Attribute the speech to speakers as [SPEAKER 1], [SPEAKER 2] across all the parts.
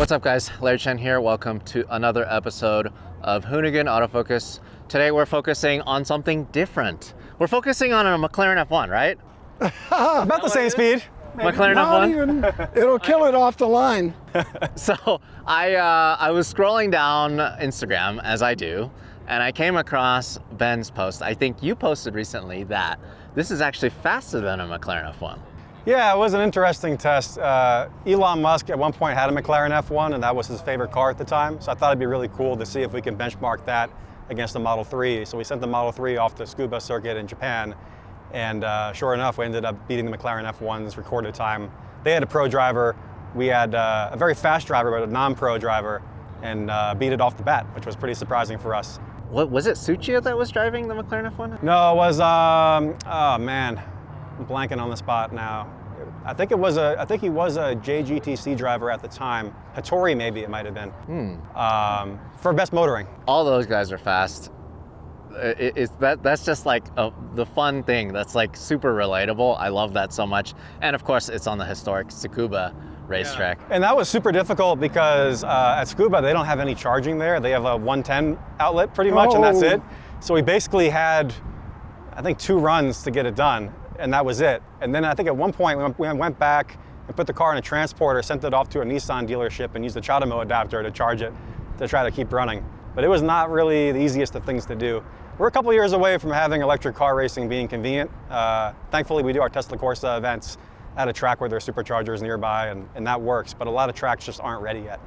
[SPEAKER 1] What's up guys, Larry Chen here. Welcome to another episode of Hoonigan Autofocus. Today we're focusing on something different. We're focusing on a McLaren F1, right?
[SPEAKER 2] About the same speed.
[SPEAKER 1] McLaren
[SPEAKER 3] Not
[SPEAKER 1] F1?
[SPEAKER 3] even, it'll kill it off the line.
[SPEAKER 1] So I was scrolling down Instagram, as I do, and I came across Ben's post. I think you posted recently that this is actually faster than a McLaren F1.
[SPEAKER 2] Yeah, it was an interesting test. Elon Musk at one point had a McLaren F1 and that was his favorite car at the time. So I thought it'd be really cool to see if we can benchmark that against the Model 3. So we sent the Model 3 off the Tsukuba circuit in Japan. And sure enough, we ended up beating the McLaren F1's recorded time. They had a pro driver. We had a very fast driver, but a non-pro driver, and beat it off the bat, which was pretty surprising for us.
[SPEAKER 1] What was it, Tsukuba that was driving the McLaren F1?
[SPEAKER 2] No, it was, oh man, I'm blanking on the spot now. I think he was a JGTC driver at the time. Hattori maybe it might have been. For best motoring.
[SPEAKER 1] All those guys are fast. That's just like the fun thing. That's like super relatable. I love that so much. And of course, it's on the historic Tsukuba racetrack.
[SPEAKER 2] And that was super difficult because at Tsukuba, they don't have any charging there. They have a 110 outlet pretty much, and that's it. So we basically had, I think, 2 runs to get it done, and that was it. And then I think at one point, we went back and put the car in a transporter, sent it off to a Nissan dealership, and used the Chademo adapter to charge it to try to keep running. But it was not really the easiest of things to do. We're a couple years away from having electric car racing being convenient. Thankfully, we do our Tesla Corsa events at a track where there's superchargers nearby, and that works, but a lot of tracks just aren't ready yet.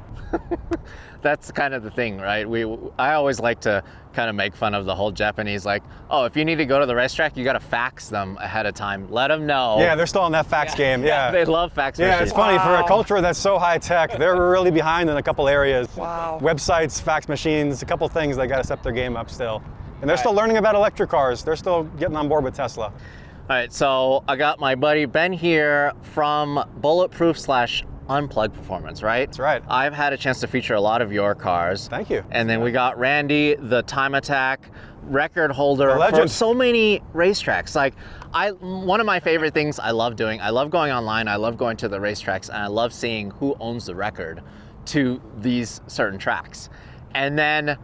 [SPEAKER 1] That's kind of the thing, right? I always like to kind of make fun of the whole Japanese, like, oh, if you need to go to the racetrack, you got to fax them ahead of time. Let them know.
[SPEAKER 2] Yeah, they're still in that fax game, yeah.
[SPEAKER 1] They love fax
[SPEAKER 2] Yeah,
[SPEAKER 1] machines.
[SPEAKER 2] it's funny, for a culture that's so high tech, they're really behind in a couple areas.
[SPEAKER 3] Wow.
[SPEAKER 2] Websites, fax machines, a couple things they got to step their game up still. And they're still learning about electric cars. They're still getting on board with Tesla.
[SPEAKER 1] All right, so I got my buddy Ben here from Bulletproof/Unplugged Performance, right?
[SPEAKER 2] That's right.
[SPEAKER 1] I've had a chance to feature a lot of your cars.
[SPEAKER 2] Thank you.
[SPEAKER 1] And then we got Randy, the time attack record holder
[SPEAKER 2] The legend.
[SPEAKER 1] for so many racetracks. Like, one of my favorite things I love doing, I love going online, I love going to the racetracks, and I love seeing who owns the record to these certain tracks. And then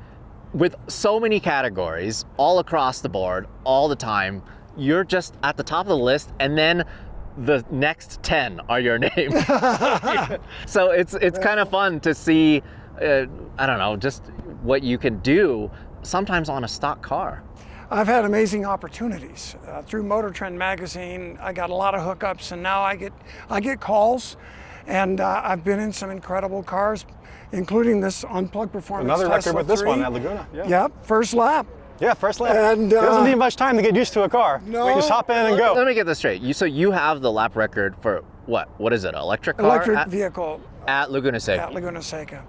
[SPEAKER 1] with so many categories all across the board, all the time, you're just at the top of the list, and then the next 10 are your name. So it's kind of fun to see, I don't know, just what you can do sometimes on a stock car.
[SPEAKER 3] I've had amazing opportunities. Through Motor Trend magazine, I got a lot of hookups, and now I get calls, and I've been in some incredible cars, including this Unplugged Performance
[SPEAKER 2] Another
[SPEAKER 3] Tesla
[SPEAKER 2] record with this
[SPEAKER 3] 3.
[SPEAKER 2] one at Laguna. Yeah.
[SPEAKER 3] Yep, first lap.
[SPEAKER 2] Yeah, first lap.
[SPEAKER 3] And,
[SPEAKER 2] it doesn't need much time to get used to a car.
[SPEAKER 3] No.
[SPEAKER 2] You just hop in and go.
[SPEAKER 1] Let me get this straight. So you have the lap record for what? What is it? Electric car?
[SPEAKER 3] Electric vehicle
[SPEAKER 1] At Laguna Seca.
[SPEAKER 3] at Laguna Seca.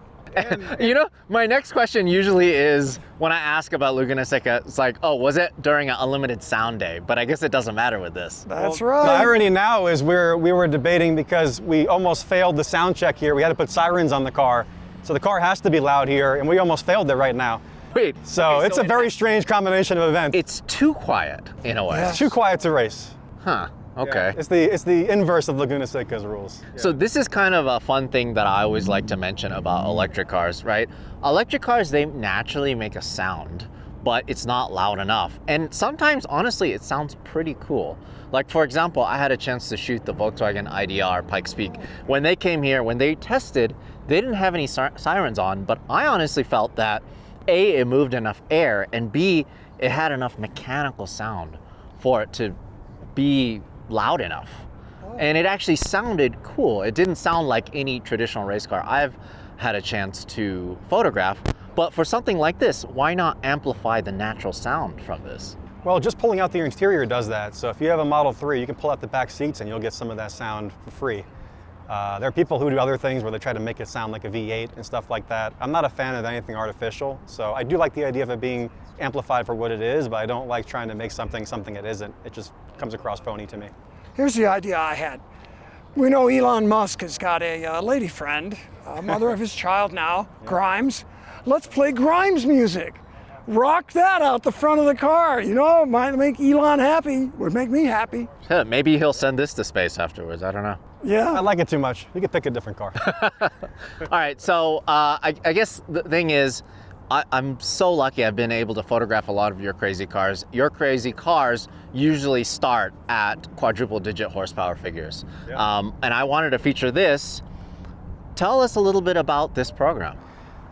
[SPEAKER 1] You know, my next question usually is when I ask about Laguna Seca, it's like, oh, was it during an unlimited sound day? But I guess it doesn't matter with this.
[SPEAKER 3] That's
[SPEAKER 2] The
[SPEAKER 3] right.
[SPEAKER 2] irony now is we were debating because we almost failed the sound check here. We had to put sirens on the car. So the car has to be loud here, and we almost failed it right now.
[SPEAKER 1] Wait.
[SPEAKER 2] So
[SPEAKER 1] okay,
[SPEAKER 2] it's a very strange combination of events.
[SPEAKER 1] It's too quiet in a way.
[SPEAKER 3] Yeah.
[SPEAKER 2] It's too quiet to race.
[SPEAKER 1] Huh. Okay.
[SPEAKER 2] It's the inverse of Laguna Seca's rules.
[SPEAKER 1] So this is kind of a fun thing that I always like to mention about electric cars, right? Electric cars, they naturally make a sound, but it's not loud enough. And sometimes, honestly, it sounds pretty cool. Like, for example, I had a chance to shoot the Volkswagen IDR Pikes Peak. When they came here, when they tested, they didn't have any sirens on, but I honestly felt that A, it moved enough air, and B, it had enough mechanical sound for it to be loud enough. And it actually sounded cool. It didn't sound like any traditional race car I've had a chance to photograph. But for something like this, why not amplify the natural sound from this?
[SPEAKER 2] Well, just pulling out the interior does that. So if you have a Model 3, you can pull out the back seats and you'll get some of that sound for free. There are people who do other things where they try to make it sound like a V8 and stuff like that. I'm not a fan of anything artificial, so I do like the idea of it being amplified for what it is, but I don't like trying to make something it isn't. It just comes across phony to me.
[SPEAKER 3] Here's the idea I had. We know Elon Musk has got a lady friend, mother of his child now, Grimes. Let's play Grimes music. rock that out the front of the car. You know, it might make Elon happy, would make me happy.
[SPEAKER 1] Yeah, maybe he'll send this to space afterwards. I don't know.
[SPEAKER 3] Yeah.
[SPEAKER 2] I like it too much. You could pick a different car.
[SPEAKER 1] All right, so I guess the thing is, I'm so lucky I've been able to photograph a lot of your crazy cars. Your crazy cars usually start at quadruple digit horsepower figures.
[SPEAKER 2] Yeah.
[SPEAKER 1] And I wanted to feature this. Tell us a little bit about this program.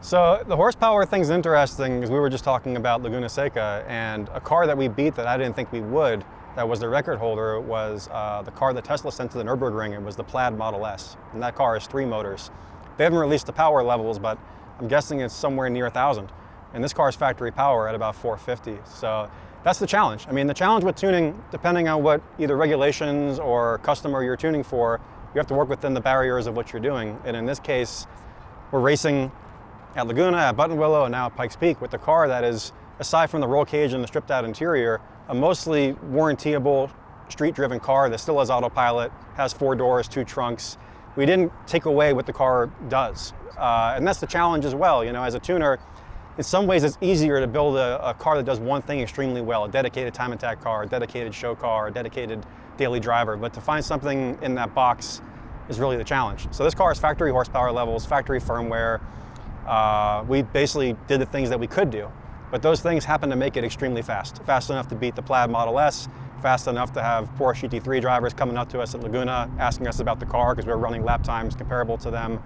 [SPEAKER 2] So the horsepower thing's interesting because we were just talking about Laguna Seca, and a car that we beat that I didn't think we would, that was the record holder, was the car that Tesla sent to the Nürburgring. It was the Plaid Model S, and that car has 3 motors. They haven't released the power levels, but I'm guessing it's somewhere near 1,000. And this car's factory power at about 450. So that's the challenge. I mean, the challenge with tuning, depending on what either regulations or customer you're tuning for, you have to work within the barriers of what you're doing. And in this case, we're racing at Laguna, at Buttonwillow, and now at Pikes Peak with the car that is, aside from the roll cage and the stripped out interior, a mostly warrantyable street-driven car that still has autopilot, has 4 doors, 2 trunks. We didn't take away what the car does. And that's the challenge as well. You know, as a tuner, in some ways it's easier to build a car that does one thing extremely well, a dedicated time attack car, a dedicated show car, a dedicated daily driver. But to find something in that box is really the challenge. So this car has factory horsepower levels, factory firmware. We basically did the things that we could do. But those things happen to make it extremely fast. Fast enough to beat the Plaid Model S, fast enough to have Porsche GT3 drivers coming up to us at Laguna asking us about the car because we were running lap times comparable to them.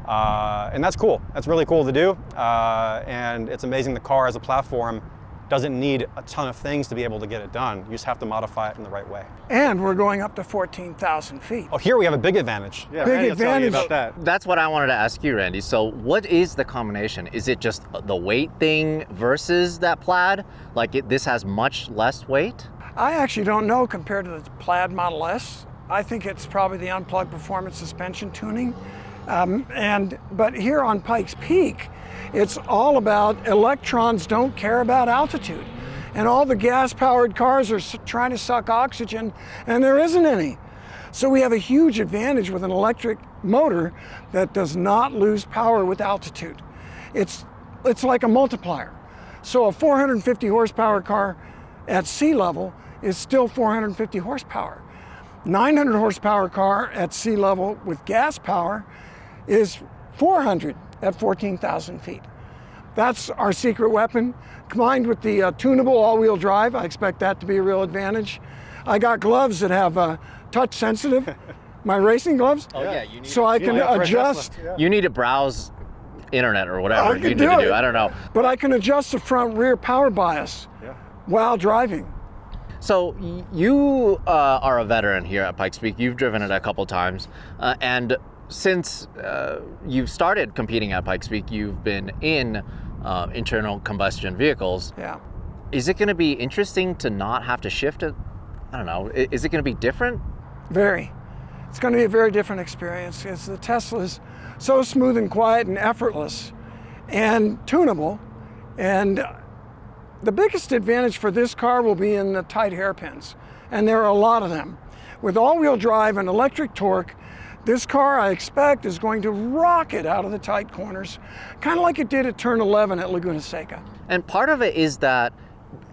[SPEAKER 2] And that's cool. That's really cool to do. And it's amazing the car as a platform doesn't need a ton of things to be able to get it done. You just have to modify it in the right way.
[SPEAKER 3] And we're going up to 14,000 feet.
[SPEAKER 2] Oh, here we have a big advantage. Yeah,
[SPEAKER 3] Big
[SPEAKER 2] Randy will tell you
[SPEAKER 3] advantage.
[SPEAKER 2] about that.
[SPEAKER 1] That's what I wanted to ask you, Randy. So what is the combination? Is it just the weight thing versus that Plaid? Like this has much less weight?
[SPEAKER 3] I actually don't know compared to the Plaid Model S. I think it's probably the Unplugged performance suspension tuning. But here on Pikes Peak, it's all about electrons don't care about altitude. And all the gas-powered cars are trying to suck oxygen, and there isn't any. So we have a huge advantage with an electric motor that does not lose power with altitude. It's like a multiplier. So a 450 horsepower car at sea level is still 450 horsepower. 900 horsepower car at sea level with gas power is 400 at 14,000 feet. That's our secret weapon. Combined with the tunable all-wheel drive, I expect that to be a real advantage. I got gloves that have touch sensitive, my racing gloves.
[SPEAKER 1] Oh yeah, you need
[SPEAKER 3] so I can adjust.
[SPEAKER 1] You need to browse internet or whatever
[SPEAKER 3] I
[SPEAKER 1] you
[SPEAKER 3] can
[SPEAKER 1] need
[SPEAKER 3] do
[SPEAKER 1] to
[SPEAKER 3] it.
[SPEAKER 1] do. I don't know.
[SPEAKER 3] But I can adjust the front rear power bias while driving.
[SPEAKER 1] So you are a veteran here at Pikes Peak. You've driven it a couple times, and since you've started competing at Pikes Peak, you've been in internal combustion vehicles.
[SPEAKER 3] Yeah.
[SPEAKER 1] Is it going to be interesting to not have to shift it? I don't know. Is it going to be different?
[SPEAKER 3] Very. It's going to be a very different experience because the Tesla is so smooth and quiet and effortless and tunable. And the biggest advantage for this car will be in the tight hairpins. And there are a lot of them. With all-wheel drive and electric torque, this car, I expect, is going to rocket out of the tight corners, kind of like it did at turn 11 at Laguna Seca.
[SPEAKER 1] And part of it is that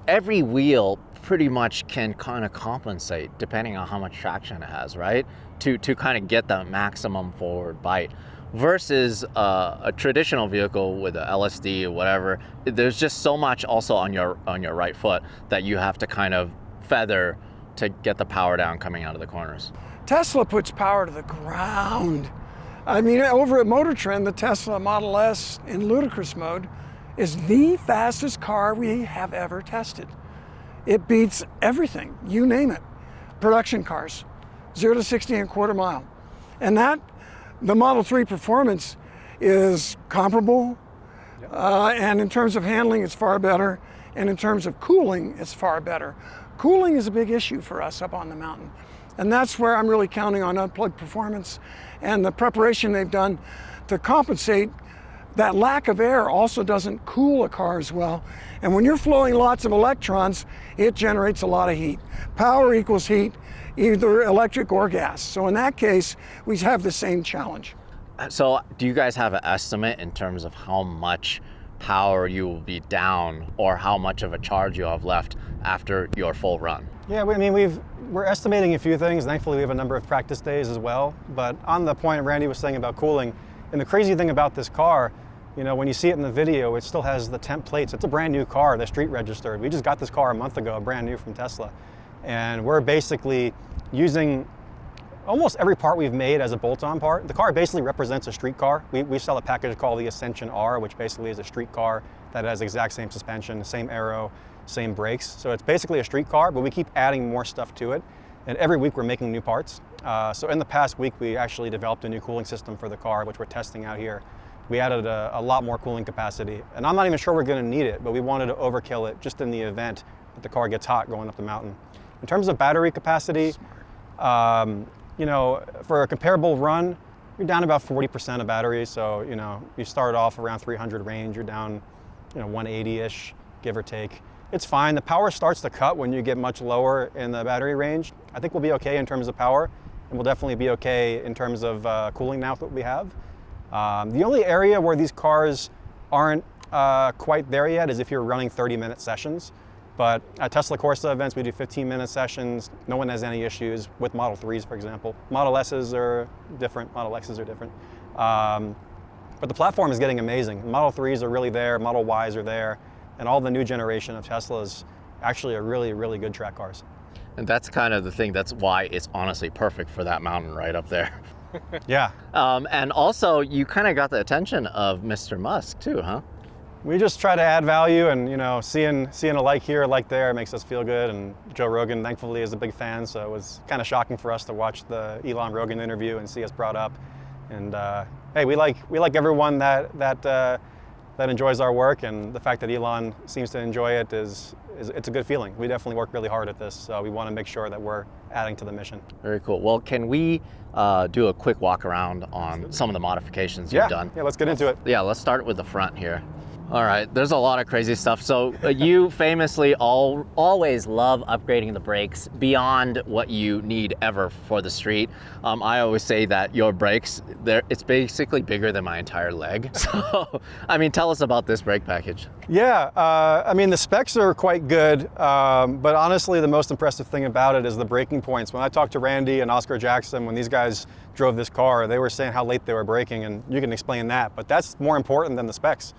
[SPEAKER 1] every wheel pretty much can kind of compensate depending on how much traction it has, right? To kind of get the maximum forward bite. Versus a traditional vehicle with a LSD or whatever, there's just so much also on your right foot that you have to kind of feather to get the power down coming out of the corners.
[SPEAKER 3] Tesla puts power to the ground. I mean, over at Motor Trend, the Tesla Model S in ludicrous mode is the fastest car we have ever tested. It beats everything, you name it. Production cars, 0 to 60 in a quarter mile. And the Model 3 performance is comparable. And in terms of handling, it's far better. And in terms of cooling, it's far better. Cooling is a big issue for us up on the mountain. And that's where I'm really counting on Unplugged performance and the preparation they've done to compensate. That lack of air also doesn't cool a car as well. And when you're flowing lots of electrons, it generates a lot of heat. Power equals heat, either electric or gas. So in that case, we have the same challenge.
[SPEAKER 1] So do you guys have an estimate in terms of how much power you will be down or how much of a charge you have left after your full run?
[SPEAKER 2] Yeah, I mean, we're estimating a few things. Thankfully, we have a number of practice days as well. But on the point Randy was saying about cooling, and the crazy thing about this car, you know, when you see it in the video, it still has the temp plates. It's a brand new car, they're street registered. We just got this car a month ago, brand new from Tesla. And we're basically using almost every part we've made as a bolt-on part. The car basically represents a street car. We sell a package called the Ascension R, which basically is a street car that has the exact same suspension, same aero, same brakes. So it's basically a street car, but we keep adding more stuff to it. And every week we're making new parts. So in the past week, we actually developed a new cooling system for the car, which we're testing out here. We added a lot more cooling capacity. And I'm not even sure we're gonna need it, but we wanted to overkill it just in the event that the car gets hot going up the mountain. In terms of battery capacity, you know, for a comparable run, you're down about 40% of battery. So, you know, you start off around 300 range, you're down, you know, 180-ish, give or take. It's fine. The power starts to cut when you get much lower in the battery range. I think we'll be okay in terms of power, and we'll definitely be okay in terms of cooling now that we have. The only area where these cars aren't quite there yet is if you're running 30-minute sessions. But at Tesla Corsa events, we do 15-minute sessions. No one has any issues with Model 3s, for example. Model S's are different, Model X's are different. But the platform is getting amazing. Model 3s are really there, Model Ys are there, and all the new generation of Teslas actually are really, really good track cars.
[SPEAKER 1] And that's kind of the thing, that's why it's honestly perfect for that mountain right up there.
[SPEAKER 2] Yeah.
[SPEAKER 1] And also, you kind of got the attention of Mr. Musk too, huh?
[SPEAKER 2] We just try to add value, and you know, seeing a like here, a like there makes us feel good. And Joe Rogan, thankfully, is a big fan, so it was kind of shocking for us to watch the Elon Rogan interview and see us brought up. And hey, we like everyone that enjoys our work, and the fact that Elon seems to enjoy it it's a good feeling. We definitely work really hard at this, so we want to make sure that we're adding to the mission.
[SPEAKER 1] Very cool. Well, can we do a quick walk around on some of the modifications you've done?
[SPEAKER 2] Yeah, let's get into it.
[SPEAKER 1] Yeah, let's start with the front here. All right, there's a lot of crazy stuff. So you famously always love upgrading the brakes beyond what you need ever for the street. I always say that your brakes, it's basically bigger than my entire leg. So, I mean, tell us about this brake package.
[SPEAKER 2] Yeah, I mean, the specs are quite good, but honestly, the most impressive thing about it is the braking points. When I talked to Randy and Oscar Jackson, when these guys drove this car, they were saying how late they were braking, and you can explain that, but that's more important than the specs.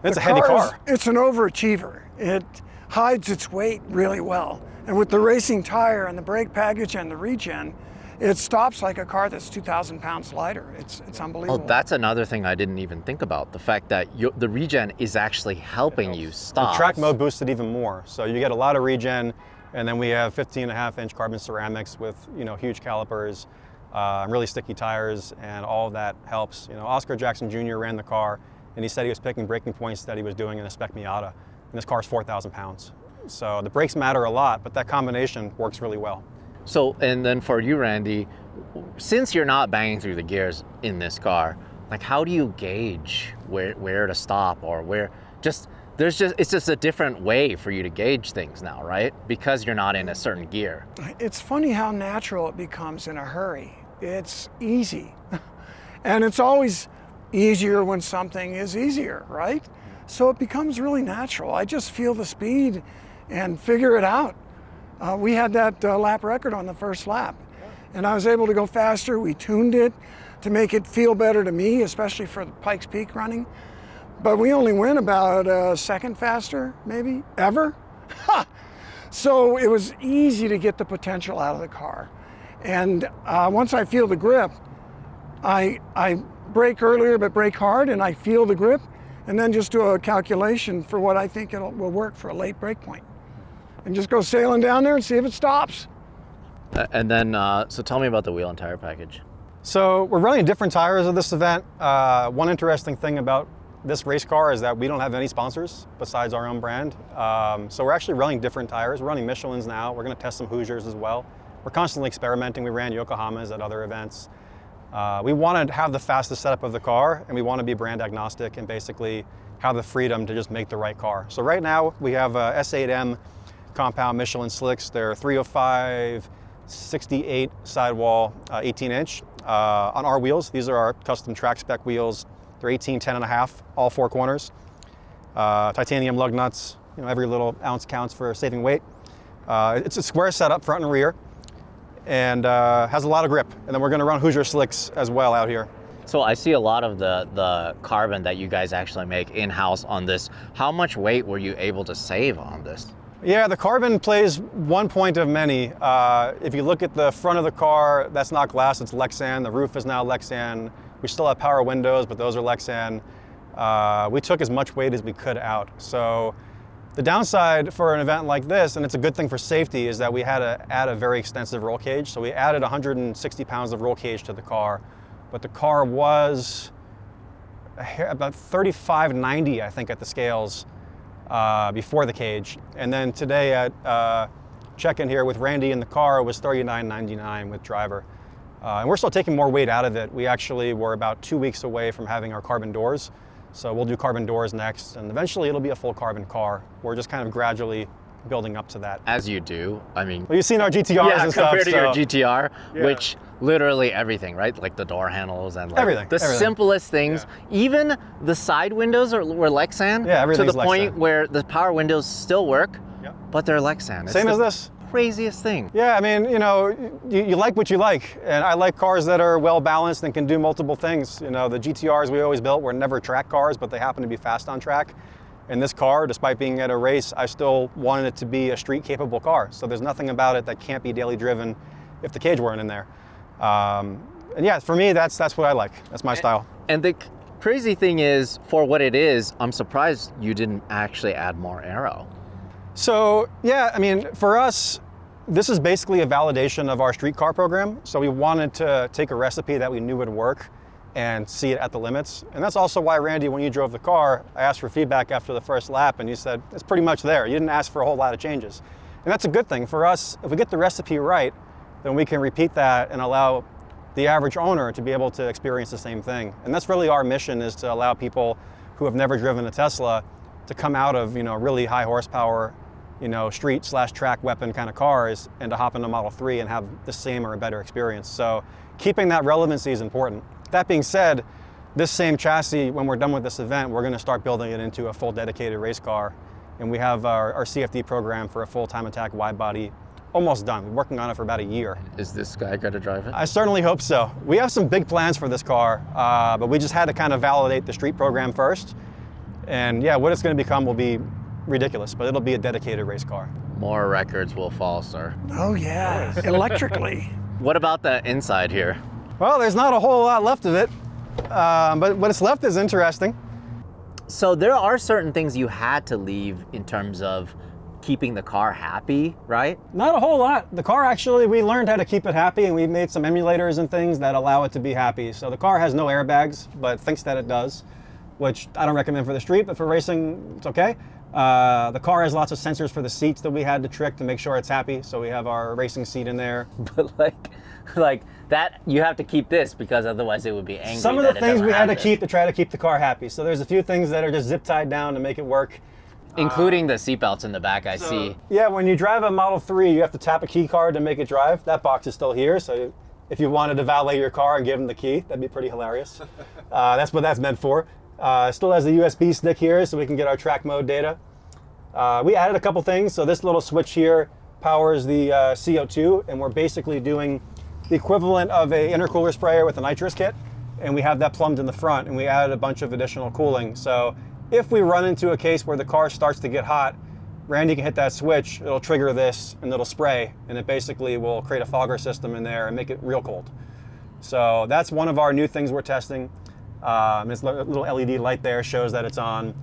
[SPEAKER 2] It's a heavy car.
[SPEAKER 3] It's an overachiever. It hides its weight really well. And with the racing tire and the brake package and the regen, it stops like a car that's 2,000 pounds lighter. It's unbelievable.
[SPEAKER 1] Oh, that's another thing I didn't even think about. The fact that the regen is actually helping you stop.
[SPEAKER 2] The track mode boosted even more. So you get a lot of regen, and then we have 15.5-inch carbon ceramics with, you know, huge calipers, really sticky tires, and all of that helps. You know, Oscar Jackson Jr. ran the car, and he said he was picking braking points that he was doing in a spec Miata. And this car's 4,000 pounds. So the brakes matter a lot, but that combination works really well.
[SPEAKER 1] So, and then for you, Randy, since you're not banging through the gears in this car, like how do you gauge where to stop, or it's just a different way for you to gauge things now, right? Because you're not in a certain gear.
[SPEAKER 3] It's funny how natural it becomes in a hurry. It's easy. And it's always easier when something is easier, right? So it becomes really natural. I just feel the speed and figure it out. We had that lap record on the first lap, and I was able to go faster. We tuned it to make it feel better to me, especially for the Pikes Peak running. But we only went about a second faster, maybe, ever. So it was easy to get the potential out of the car. And once I feel the grip, I brake earlier but brake hard, and I feel the grip, and then just do a calculation for what I think will work for a late brake point. And just go sailing down there and see if it stops.
[SPEAKER 1] And then, so tell me about the wheel and tire package.
[SPEAKER 2] So we're running different tires at this event. One interesting thing about this race car is that we don't have any sponsors besides our own brand. So we're actually running different tires. We're running Michelins now. We're gonna test some Hoosiers as well. We're constantly experimenting. We ran Yokohamas at other events. We want to have the fastest setup of the car, and we want to be brand agnostic and basically have the freedom to just make the right car. So right now we have a S8M compound Michelin slicks. They're 305, 68 sidewall, 18-inch on our wheels. These are our custom track spec wheels. They're 18, 10.5, all four corners. titanium lug nuts. Every little ounce counts for saving weight. It's a square setup, front and rear, and has a lot of grip. And then we're going to run Hoosier slicks as well out here.
[SPEAKER 1] So I see a lot of the carbon that you guys actually make in-house on this. How much weight were you able to save on this?
[SPEAKER 2] Yeah, the carbon plays one point of many. If you look at the front of the car, that's not glass, it's Lexan. The roof is now Lexan. We still have power windows, but those are Lexan. We took as much weight as we could out. So the downside for an event like this, and it's a good thing for safety, is that we had to add a very extensive roll cage. So we added 160 pounds of roll cage to the car, but the car was about 3590, I think, at the scales before the cage. And then today at check-in here with Randy in the car was 3999 with driver. And we're still taking more weight out of it. We actually were about 2 weeks away from having our carbon doors. So we'll do carbon doors next, and eventually it'll be a full carbon car. We're just kind of gradually building up to that.
[SPEAKER 1] As you do, I mean.
[SPEAKER 2] Well, you've seen our GTRs and stuff.
[SPEAKER 1] Compared to your
[SPEAKER 2] so.
[SPEAKER 1] GTR,
[SPEAKER 2] Yeah.
[SPEAKER 1] which literally everything, right? Like the door handles and like
[SPEAKER 2] Everything.
[SPEAKER 1] Simplest things.
[SPEAKER 2] Yeah.
[SPEAKER 1] Even the side windows were Lexan.
[SPEAKER 2] Yeah,
[SPEAKER 1] to
[SPEAKER 2] everything's
[SPEAKER 1] the point
[SPEAKER 2] Lexan.
[SPEAKER 1] where the power windows still work,
[SPEAKER 2] Yep.
[SPEAKER 1] but they're Lexan. It's
[SPEAKER 2] Same
[SPEAKER 1] the
[SPEAKER 2] as this.
[SPEAKER 1] Craziest thing.
[SPEAKER 2] Yeah, I mean, you like what you like, and I like cars that are well balanced and can do multiple things. The GTRs we always built were never track cars, but they happen to be fast on track. And this car, despite being at a race, I still wanted it to be a street capable car. So there's nothing about it that can't be daily driven if the cage weren't in there. And yeah, for me, that's what I like. That's my style.
[SPEAKER 1] And the crazy thing is, for what it is, I'm surprised you didn't actually add more aero.
[SPEAKER 2] So yeah, I mean, for us, this is basically a validation of our street car program. So we wanted to take a recipe that we knew would work and see it at the limits. And that's also why, Randy, when you drove the car, I asked for feedback after the first lap, and you said, it's pretty much there. You didn't ask for a whole lot of changes. And that's a good thing. For us, if we get the recipe right, then we can repeat that and allow the average owner to be able to experience the same thing. And that's really our mission, is to allow people who have never driven a Tesla to come out of really high horsepower street/track weapon kind of cars and to hop into Model 3 and have the same or a better experience. So keeping that relevancy is important. That being said, this same chassis, when we're done with this event, we're going to start building it into a full dedicated race car. And we have our CFD program for a full time attack wide body almost done. We're working on it for about a year.
[SPEAKER 1] Is this guy going to drive it?
[SPEAKER 2] I certainly hope so. We have some big plans for this car, but we just had to kind of validate the street program first. And yeah, what it's going to become will be ridiculous, but it'll be a dedicated race car.
[SPEAKER 1] More records will fall, sir.
[SPEAKER 3] Oh yeah, electrically.
[SPEAKER 1] What about the inside here?
[SPEAKER 2] Well, there's not a whole lot left of it, but what's left is interesting.
[SPEAKER 1] So there are certain things you had to leave in terms of keeping the car happy, right?
[SPEAKER 2] Not a whole lot. The car, actually, we learned how to keep it happy, and we made some emulators and things that allow it to be happy. So the car has no airbags, but thinks that it does, which I don't recommend for the street, but for racing, it's okay. The car has lots of sensors for the seats that we had to trick to make sure it's happy. So we have our racing seat in there.
[SPEAKER 1] But like that, you have to keep this because otherwise it would be angry.
[SPEAKER 2] Some of the things we had to keep to try to keep the car happy. So there's a few things that are just zip tied down to make it work.
[SPEAKER 1] Including the seatbelts in the back, I see.
[SPEAKER 2] Yeah, when you drive a Model 3, you have to tap a key card to make it drive. That box is still here, so if you wanted to valet your car and give them the key, that'd be pretty hilarious. That's what that's meant for. Still has the USB stick here, so we can get our track mode data. We added a couple things. So this little switch here powers the CO2, and we're basically doing the equivalent of a intercooler sprayer with a nitrous kit, and we have that plumbed in the front, and we added a bunch of additional cooling. So if we run into a case where the car starts to get hot, Randy can hit that switch, it'll trigger this, and it'll spray, and it basically will create a fogger system in there and make it real cold. So that's one of our new things we're testing. This little LED light there shows that it's on.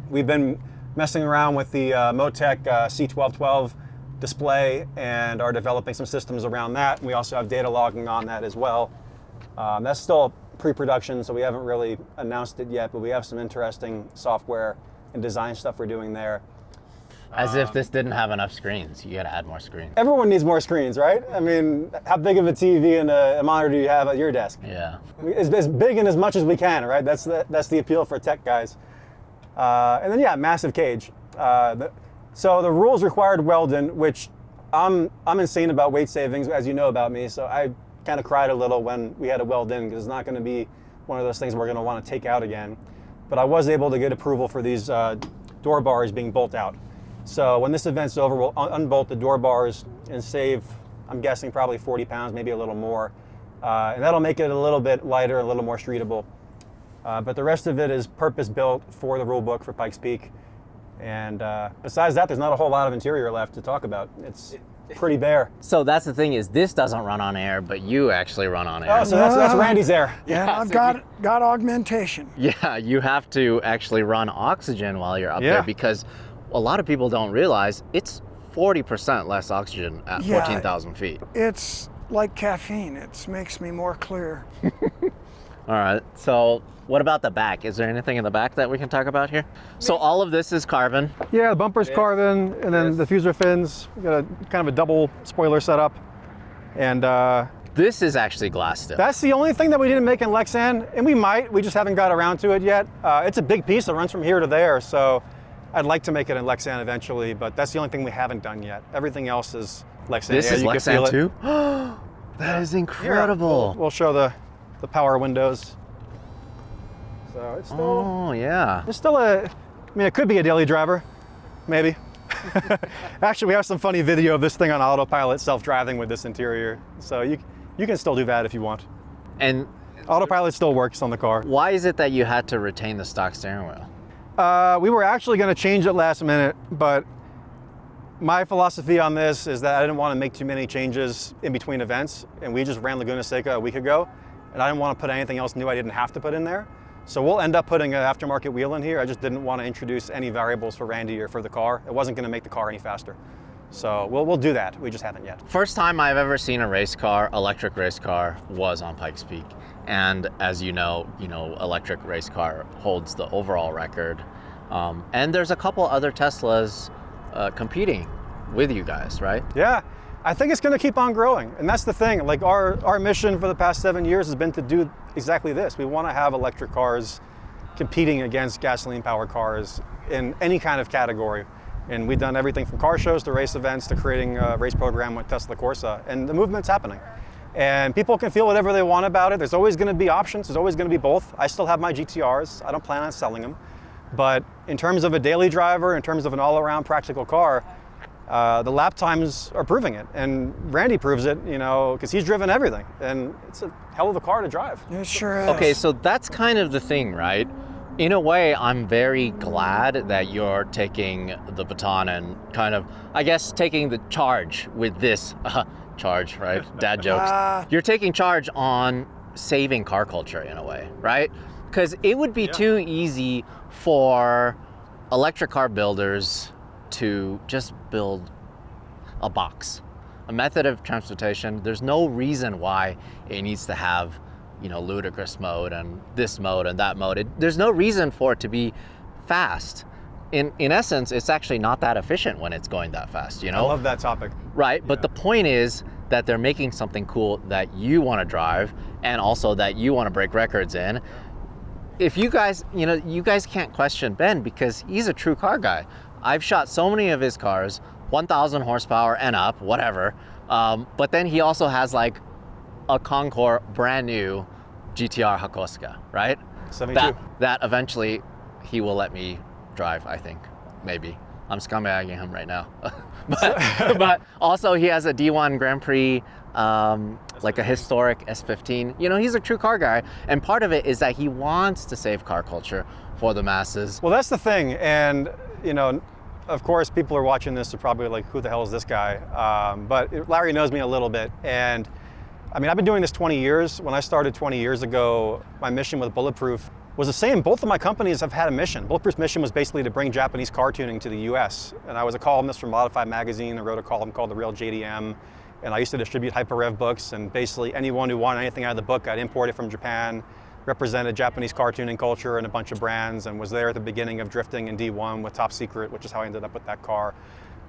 [SPEAKER 2] We've been messing around with the Motec C1212 display and are developing some systems around that. We also have data logging on that as well. That's still pre-production, so we haven't really announced it yet, but we have some interesting software and design stuff we're doing there.
[SPEAKER 1] As if this didn't have enough screens. You gotta add more screens.
[SPEAKER 2] Everyone needs more screens, right? I mean, how big of a TV and a monitor do you have at your desk?
[SPEAKER 1] Yeah.
[SPEAKER 2] As big and as much as we can, right? That's the appeal for tech guys. And then yeah, massive cage. So the rules required Weldon, which I'm insane about weight savings, as you know about me. So I kind of cried a little when we had to weld in because it's not going to be one of those things we're going to want to take out again. but I was able to get approval for these door bars being bolt out. So when this event's over, we'll unbolt the door bars and save, I'm guessing, probably 40 pounds, maybe a little more. And that'll make it a little bit lighter, a little more streetable. But the rest of it is purpose-built for the rule book for Pikes Peak. And besides that, there's not a whole lot of interior left to talk about. It's pretty bare.
[SPEAKER 1] So that's the thing is, this doesn't run on air, but you actually run on air.
[SPEAKER 2] Oh, so that's Randy's air.
[SPEAKER 3] Yeah, I've got augmentation.
[SPEAKER 1] Yeah, you have to actually run oxygen while you're up
[SPEAKER 2] Yeah.
[SPEAKER 1] there, because a lot of people don't realize it's 40% less oxygen at 14,000 feet.
[SPEAKER 3] It's like caffeine. It makes me more clear.
[SPEAKER 1] All right, so what about the back? Is there anything in the back that we can talk about here? So all of this is carbon.
[SPEAKER 2] Yeah, the bumper's carbon, and then the diffuser fins. We got a kind of a double spoiler setup. And
[SPEAKER 1] This is actually glass still.
[SPEAKER 2] that's the only thing that we didn't make in Lexan, and we just haven't got around to it yet. It's a big piece that runs from here to there, so I'd like to make it in Lexan eventually, but that's the only thing we haven't done yet. Everything else is Lexan.
[SPEAKER 1] This
[SPEAKER 2] Yeah,
[SPEAKER 1] is
[SPEAKER 2] you can feel
[SPEAKER 1] Lexan
[SPEAKER 2] it.
[SPEAKER 1] too? That is incredible.
[SPEAKER 2] We'll show the power windows. So it's still,
[SPEAKER 1] Oh, yeah.
[SPEAKER 2] it's still it could be a daily driver, maybe. Actually, we have some funny video of this thing on autopilot self-driving with this interior. So you can still do that if you want.
[SPEAKER 1] And
[SPEAKER 2] Autopilot still works on the car.
[SPEAKER 1] why is it that you had to retain the stock steering wheel?
[SPEAKER 2] We were actually going to change it last minute, but my philosophy on this is that I didn't want to make too many changes in between events, and we just ran Laguna Seca a week ago, and I didn't want to put anything else new I didn't have to put in there. So we'll end up putting an aftermarket wheel in here. I just didn't want to introduce any variables for Randy or for the car. It wasn't going to make the car any faster. So we'll do that. We just haven't yet.
[SPEAKER 1] First time I've ever seen a race car, electric race car, was on Pikes Peak. And as you know, electric race car holds the overall record. And there's a couple other Teslas competing with you guys, right?
[SPEAKER 2] Yeah, I think it's going to keep on growing. And that's the thing. Like our mission for the past 7 years has been to do exactly this. We want to have electric cars competing against gasoline-powered cars in any kind of category. And we've done everything from car shows to race events to creating a race program with Tesla Corsa. And the movement's happening. And people can feel whatever they want about it. There's always going to be options. There's always going to be both. I still have my GTRs. I don't plan on selling them. But in terms of a daily driver, in terms of an all-around practical car, the lap times are proving it. And Randy proves it, because he's driven everything. And it's a hell of a car to drive.
[SPEAKER 3] It sure is.
[SPEAKER 1] Okay, so that's kind of the thing, right? In a way, I'm very glad that you're taking the baton and kind of, I guess, taking the charge with this charge, right? Dad jokes. You're taking charge on saving car culture in a way, right? Because it would be too easy for electric car builders to just build a box, a method of transportation. There's no reason why it needs to have, ludicrous mode and this mode and that mode. There's no reason for it to be fast. In essence, it's actually not that efficient when it's going that fast,
[SPEAKER 2] I love that topic.
[SPEAKER 1] Right, but the point is that they're making something cool that you want to drive and also that you want to break records in. If you guys, you guys can't question Ben because he's a true car guy. I've shot so many of his cars, 1,000 horsepower and up, whatever. But then he also has like a Concours brand new GTR Hakosuka, right?
[SPEAKER 2] 72.
[SPEAKER 1] That eventually he will let me drive, I think, maybe. I'm scumbagging him right now. but also he has a D1 Grand Prix, like a historic S15. He's a true car guy. And part of it is that he wants to save car culture for the masses.
[SPEAKER 2] Well, that's the thing. And, of course, people are watching this are probably like, who the hell is this guy? But Larry knows me a little bit. And I've been doing this 20 years. When I started 20 years ago, my mission with Bulletproof was the same. Both of my companies have had a mission. Bulletproof's mission was basically to bring Japanese car tuning to the US. And I was a columnist for Modified Magazine. I wrote a column called The Real JDM. And I used to distribute Hyper-Rev books. And basically anyone who wanted anything out of the book, I'd import it from Japan, represented Japanese car tuning culture and a bunch of brands, and was there at the beginning of drifting in D1 with Top Secret, which is how I ended up with that car.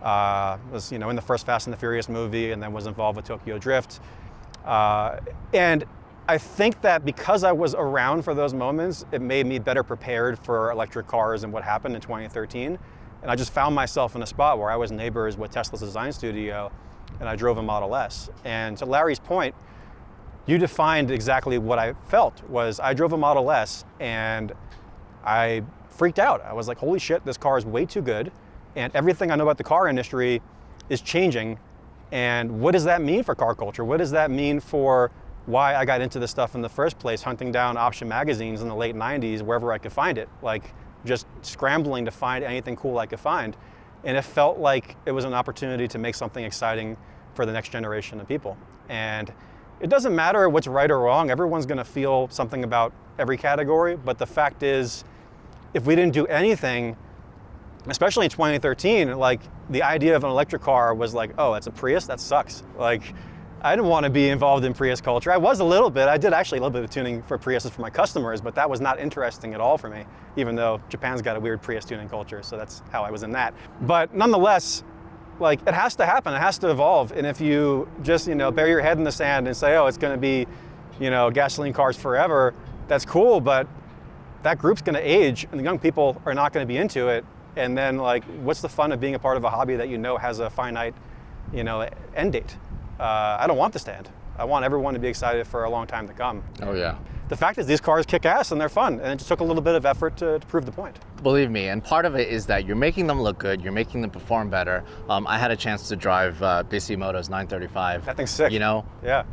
[SPEAKER 2] Was in the first Fast and the Furious movie, and then was involved with Tokyo Drift. And I think that because I was around for those moments, it made me better prepared for electric cars and what happened in 2013. And I just found myself in a spot where I was neighbors with Tesla's design studio, and I drove a Model S. And to Larry's point, you defined exactly what I felt. Was I drove a Model S, and I freaked out. I was like, holy shit, this car is way too good. And everything I know about the car industry is changing. And what does that mean for car culture? What does that mean for why I got into this stuff in the first place, hunting down option magazines in the late 90s, wherever I could find it, like just scrambling to find anything cool I could find. And it felt like it was an opportunity to make something exciting for the next generation of people. And it doesn't matter what's right or wrong. Everyone's gonna feel something about every category. But the fact is, if we didn't do anything, especially in 2013, like the idea of an electric car was like, oh, that's a Prius? That sucks. Like, I didn't want to be involved in Prius culture. I was a little bit. I did actually a little bit of tuning for Priuses for my customers, but that was not interesting at all for me, even though Japan's got a weird Prius tuning culture, so that's how I was in that. But nonetheless, like, it has to happen. It has to evolve. And if you just, bury your head in the sand and say, oh, it's going to be, gasoline cars forever, that's cool, but that group's going to age, and the young people are not going to be into it. And then, like, what's the fun of being a part of a hobby that has a finite, end date? I don't want this to end. I want everyone to be excited for a long time to come.
[SPEAKER 1] Oh yeah.
[SPEAKER 2] The fact is these cars kick ass and they're fun, and it just took a little bit of effort to prove the point.
[SPEAKER 1] Believe me, and part of it is that you're making them look good, you're making them perform better. I had a chance to drive Bisimoto's 935.
[SPEAKER 2] That thing's sick. Yeah.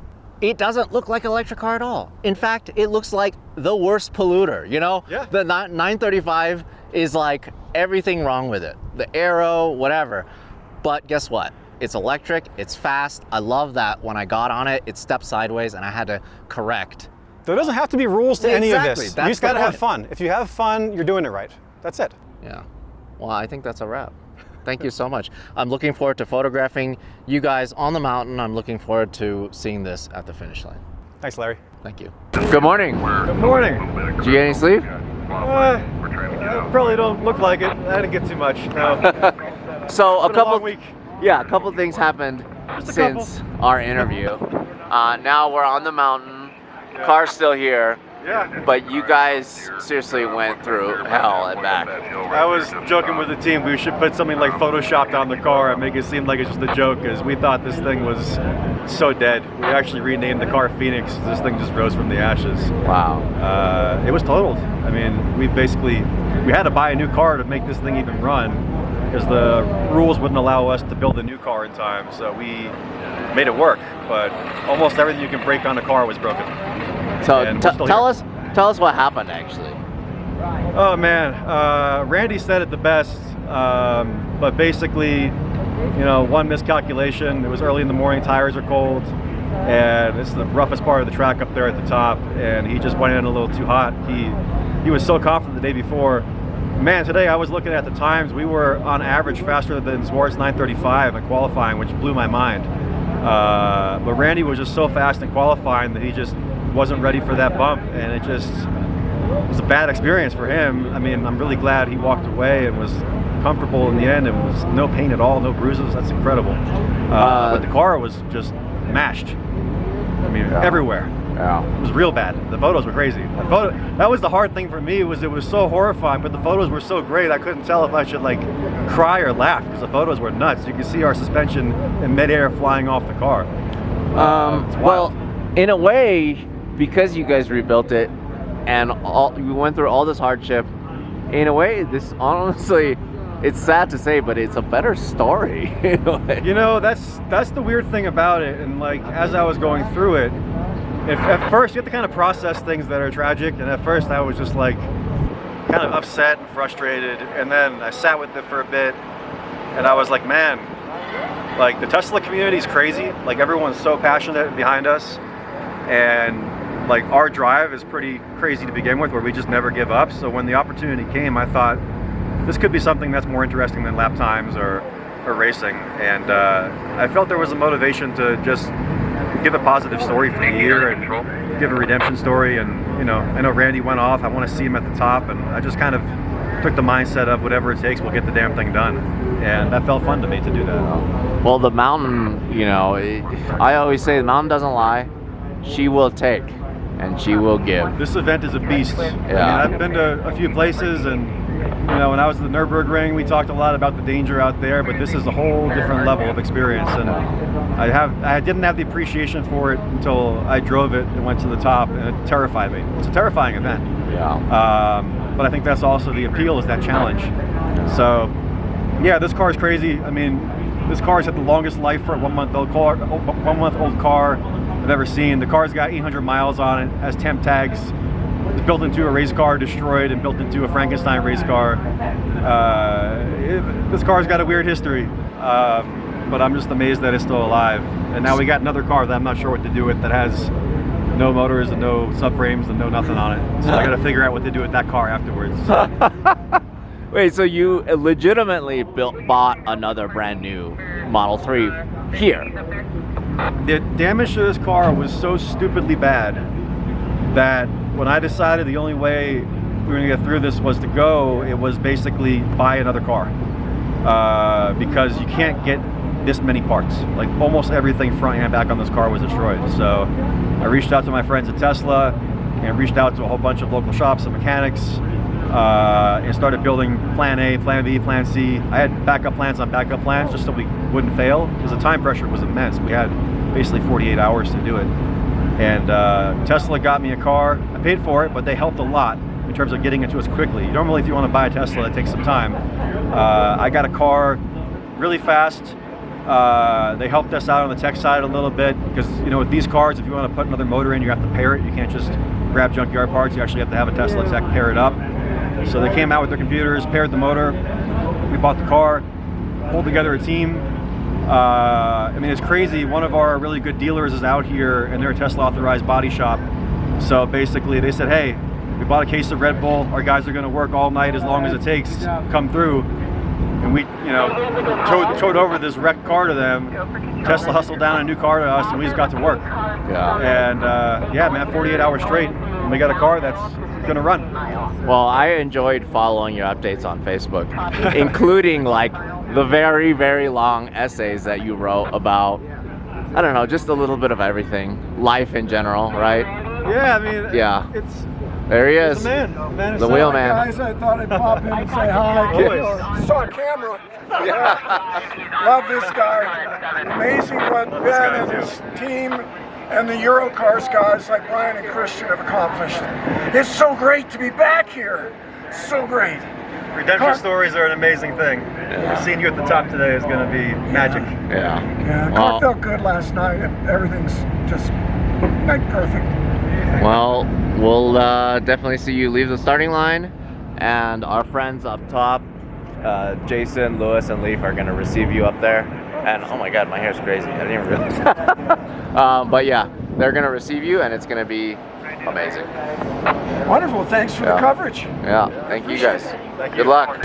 [SPEAKER 1] It doesn't look like an electric car at all. In fact, it looks like the worst polluter,
[SPEAKER 2] Yeah.
[SPEAKER 1] The 935 is like everything wrong with it. The aero, whatever. But guess what? It's electric, it's fast. I love that when I got on it, it stepped sideways and I had to correct.
[SPEAKER 2] There doesn't have to be rules to any of
[SPEAKER 1] Exactly,
[SPEAKER 2] this.
[SPEAKER 1] that's
[SPEAKER 2] You just gotta
[SPEAKER 1] the
[SPEAKER 2] have
[SPEAKER 1] point.
[SPEAKER 2] fun. If you have fun, you're doing it right. That's it.
[SPEAKER 1] Yeah. Well, I think that's a wrap. Thank you so much. I'm looking forward to photographing you guys on the mountain. I'm looking forward to seeing this at the finish line.
[SPEAKER 2] Thanks, Larry.
[SPEAKER 1] Thank you. Good morning.
[SPEAKER 2] Good morning.
[SPEAKER 1] Did you get any sleep?
[SPEAKER 2] Probably don't look like it. I didn't get too much. No.
[SPEAKER 1] So
[SPEAKER 2] Been a long week.
[SPEAKER 1] Yeah, a couple things happened since our interview. Now we're on the mountain. Car's still here.
[SPEAKER 2] Yeah.
[SPEAKER 1] But you guys seriously went through hell and back.
[SPEAKER 4] I was joking with the team, we should put something like photoshopped on the car and make it seem like it's just a joke, because we thought this thing was so dead. We actually renamed the car Phoenix. This thing just rose from the ashes.
[SPEAKER 1] Wow.
[SPEAKER 4] It was totaled. I mean, we had to buy a new car to make this thing even run, because the rules wouldn't allow us to build a new car in time. So we made it work, but almost everything you can break on a car was broken.
[SPEAKER 1] So
[SPEAKER 4] And we're still
[SPEAKER 1] tell
[SPEAKER 4] here.
[SPEAKER 1] us what happened actually.
[SPEAKER 4] Oh man, Randy said it the best, but basically, one miscalculation. It was early in the morning, tires are cold, and it's the roughest part of the track up there at the top, and he just went in a little too hot. He was so confident the day before. Man, today I was looking at the times. We were on average faster than Zwart's 935 in qualifying, which blew my mind. But Randy was just so fast in qualifying that he just wasn't ready for that bump, and it was a bad experience for him. I mean, I'm really glad he walked away and was comfortable in the end, and was no pain at all, no bruises. That's incredible. But the car was just mashed. I mean, everywhere.
[SPEAKER 1] Yeah.
[SPEAKER 4] It was real bad. The photos were crazy. That was the hard thing for me, was it was so horrifying, but the photos were so great, I couldn't tell if I should like cry or laugh, because the photos were nuts. You could see our suspension in midair flying off the car. It's
[SPEAKER 1] Well,
[SPEAKER 4] wild.
[SPEAKER 1] in a way, because you guys rebuilt it and we went through all this hardship, in a way, this honestly, it's sad to say, but it's a better story. In a way.
[SPEAKER 4] That's the weird thing about it. And like, as I was going through it, at first you have to kind of process things that are tragic, and at first I was just like kind of upset and frustrated, and then I sat with it for a bit, and I was like, man, like the Tesla community is crazy. Like, everyone's so passionate behind us, and like our drive is pretty crazy to begin with, where we just never give up. So when the opportunity came, I thought this could be something that's more interesting than lap times or racing, and I felt there was a motivation to just give a positive story for the year and give a redemption story. And I know Randy went off. I want to see him at the top, and I just kind of took the mindset of whatever it takes, we'll get the damn thing done, and that felt fun to me to do that.
[SPEAKER 1] Well, the mountain, I always say the mountain doesn't lie. She will take, and she will give.
[SPEAKER 4] This event is a beast.
[SPEAKER 1] Yeah.
[SPEAKER 4] I mean, I've been to a few places, and when I was at the Nürburgring, we talked a lot about the danger out there, but this is a whole different level of experience, and I didn't have the appreciation for it until I drove it and went to the top, and it terrified me. It's a terrifying event.
[SPEAKER 1] Yeah.
[SPEAKER 4] but I think that's also the appeal, is that challenge. So yeah, this car is crazy. I mean, this car has had the longest life for a 1 month old car I've ever seen. The car's got 800 miles on it, has temp tags. It's built into a race car, destroyed, and built into a Frankenstein race car. This car's got a weird history, but I'm just amazed that it's still alive. And now we got another car that I'm not sure what to do with, that has no motors and no subframes and no nothing on it. So I got to figure out what to do with that car afterwards.
[SPEAKER 1] Wait, so you legitimately bought another brand new Model 3 here?
[SPEAKER 4] The damage to this car was so stupidly bad that when I decided the only way we were going to get through this was to go, it was basically buy another car. Because you can't get this many parts. Like almost everything front and back on this car was destroyed. So I reached out to my friends at Tesla and reached out to a whole bunch of local shops and mechanics, and started building plan A, plan B, plan C. I had backup plans on backup plans just so we wouldn't fail, because the time pressure was immense. We had basically 48 hours to do it. And Tesla got me a car. I paid for it, but they helped a lot in terms of getting it to us quickly. Normally, if you want to buy a Tesla, it takes some time. I got a car really fast. They helped us out on the tech side a little bit, because you know, with these cars, if you want to put another motor in, you have to pair it. You can't just grab junkyard parts. You actually have to have a Tesla tech pair it up. So they came out with their computers, paired the motor. We bought the car, pulled together a team. I mean, it's crazy. One of our really good dealers is out here, and they're a Tesla authorized body shop. So basically they said, hey, we bought a case of Red Bull. Our guys are going to work all night as long as it takes to come through. And we, you know, towed over this wrecked car to them. Tesla hustled down a new car to us, and we just got to work.
[SPEAKER 1] Yeah.
[SPEAKER 4] And yeah, man, 48 hours straight, and we got a car that's gonna run.
[SPEAKER 1] Well, I enjoyed following your updates on Facebook, including like the very, very long essays that you wrote about, I don't know, just a little bit of everything, life in general, right?
[SPEAKER 4] Yeah, I mean,
[SPEAKER 1] yeah.
[SPEAKER 4] it's
[SPEAKER 1] there he is,
[SPEAKER 4] the man.
[SPEAKER 1] the wheel man.
[SPEAKER 3] Guys, I thought I'd pop in and say hi.
[SPEAKER 4] Always.
[SPEAKER 3] Saw a camera. Love this guy. Amazing what Ben and his team and the Eurocars guys like Brian and Christian have accomplished. It's so great to be back here. So great.
[SPEAKER 4] Redemption stories are an amazing thing. Seeing you at the top today is going to be magic.
[SPEAKER 1] Yeah.
[SPEAKER 3] Yeah, car felt good last night. Everything's just like perfect.
[SPEAKER 1] Well, we'll definitely see you leave the starting line, and our friends up top, Jason, Lewis, and Leaf are going to receive you up there. And oh my God, my hair's crazy. I didn't even realize. But yeah, they're going to receive you, and it's going to be amazing.
[SPEAKER 3] Wonderful. Thanks for the coverage.
[SPEAKER 1] Yeah. Thank you guys.
[SPEAKER 4] Thank you.
[SPEAKER 1] Good luck.